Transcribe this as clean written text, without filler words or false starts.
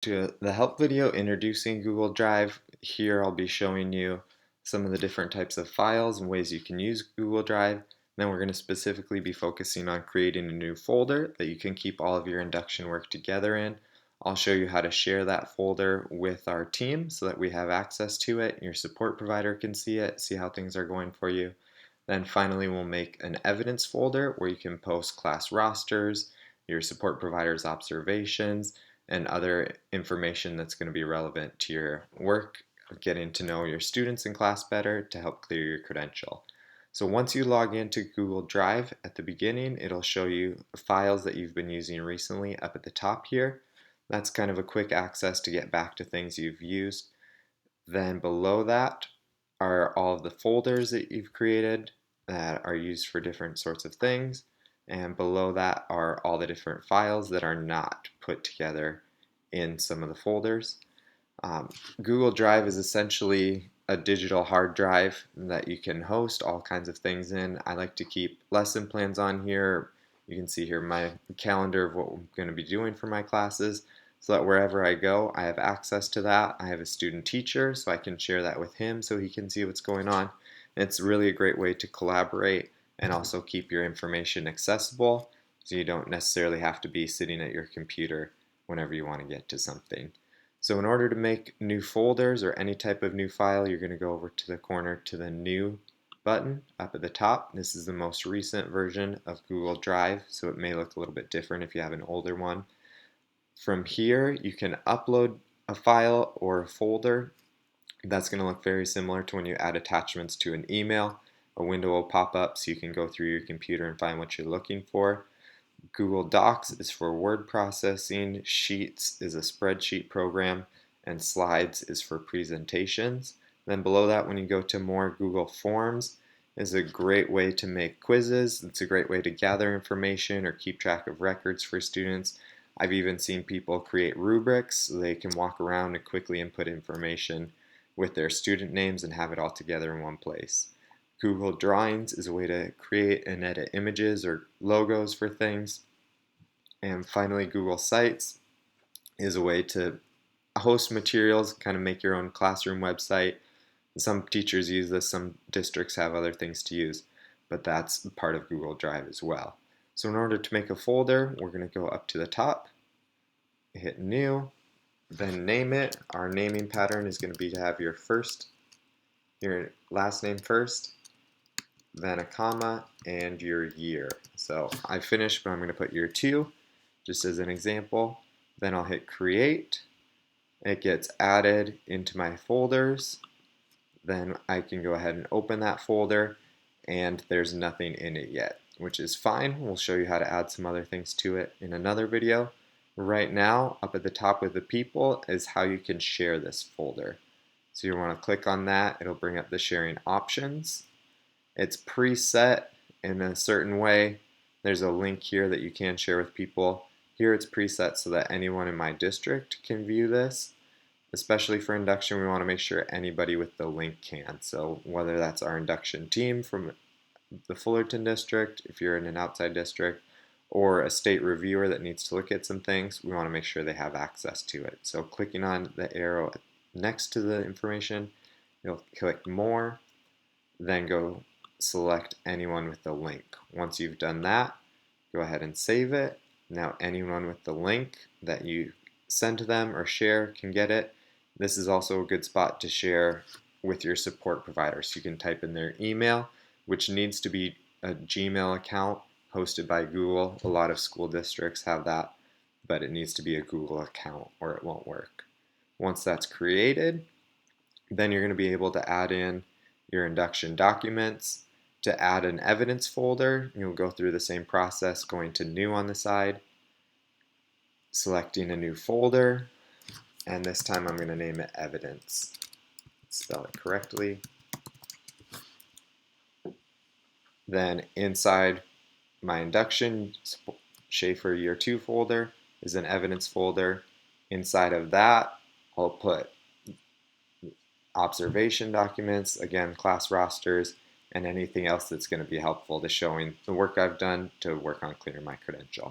To the help video introducing Google Drive, here I'll be showing you some of the different types of files and ways you can use Google Drive. Then we're going to specifically be focusing on creating a new folder that you can keep all of your induction work together in. I'll show you how to share that folder with our team so that we have access to it. Your support provider can see it, see how things are going for you. Then finally we'll make an evidence folder where you can post class rosters, your support provider's observations, and other information that's going to be relevant to your work, getting to know your students in class better to help clear your credential. So once you log into Google Drive at the beginning, it'll show you files that you've been using recently up at the top here. That's kind of a quick access to get back to things you've used. Then below that are all of the folders that you've created that are used for different sorts of things. And below that are all the different files that are not put together in some of the folders. Google Drive is essentially a digital hard drive that you can host all kinds of things in. I like to keep lesson plans on here. You can see here my calendar of what I'm going to be doing for my classes, so that wherever I go, I have access to that. I have a student teacher, so I can share that with him so he can see what's going on. And it's really a great way to collaborate and also keep your information accessible, so you don't necessarily have to be sitting at your computer whenever you want to get to something. So in order to make new folders or any type of new file, you're going to go over to the corner to the New button up at the top. This is the most recent version of Google Drive, so it may look a little bit different if you have an older one. From here, you can upload a file or a folder. That's going to look very similar to when you add attachments to an email. A window will pop up so you can go through your computer and find what you're looking for. Google Docs is for word processing, Sheets is a spreadsheet program, and Slides is for presentations. Then below that, when you go to more, Google Forms is a great way to make quizzes. It's a great way to gather information or keep track of records for students. I've even seen people create rubrics so they can walk around and quickly input information with their student names and have it all together in one place. Google Drawings is a way to create and edit images or logos for things. And finally, Google Sites is a way to host materials, kind of make your own classroom website. Some teachers use this, some districts have other things to use, but that's part of Google Drive as well. So in order to make a folder, we're going to go up to the top, hit New, then name it. Our naming pattern is going to be to have your last name first, then a comma, and your year. So I finished, but I'm going to put year 2 just as an example. Then I'll hit create. It gets added into my folders. Then I can go ahead and open that folder, and there's nothing in it yet, which is fine. We'll show you how to add some other things to it in another video. Right now, up at the top with the people is how you can share this folder. So you want to click on that. It'll bring up the sharing options. It's preset in a certain way. There's a link here that you can share with people. Here it's preset so that anyone in my district can view this. Especially for induction, we want to make sure anybody with the link can. So whether that's our induction team from the Fullerton district, if you're in an outside district, or a state reviewer that needs to look at some things, we want to make sure they have access to it. So clicking on the arrow next to the information, you'll click more, then go select anyone with the link. Once you've done that, go ahead and save it. Now anyone with the link that you send to them or share can get it. This is also a good spot to share with your support provider. So you can type in their email, which needs to be a Gmail account hosted by Google. A lot of school districts have that, but it needs to be a Google account or it won't work. Once that's created, then you're going to be able to add in your induction documents. To add an evidence folder, you'll go through the same process, going to New on the side, selecting a new folder, and this time I'm going to name it Evidence. Spell it correctly. Then inside my induction Schaefer Year 2 folder is an evidence folder. Inside of that, I'll put observation documents, again, class rosters, and anything else that's going to be helpful to showing the work I've done to work on clearing my credential.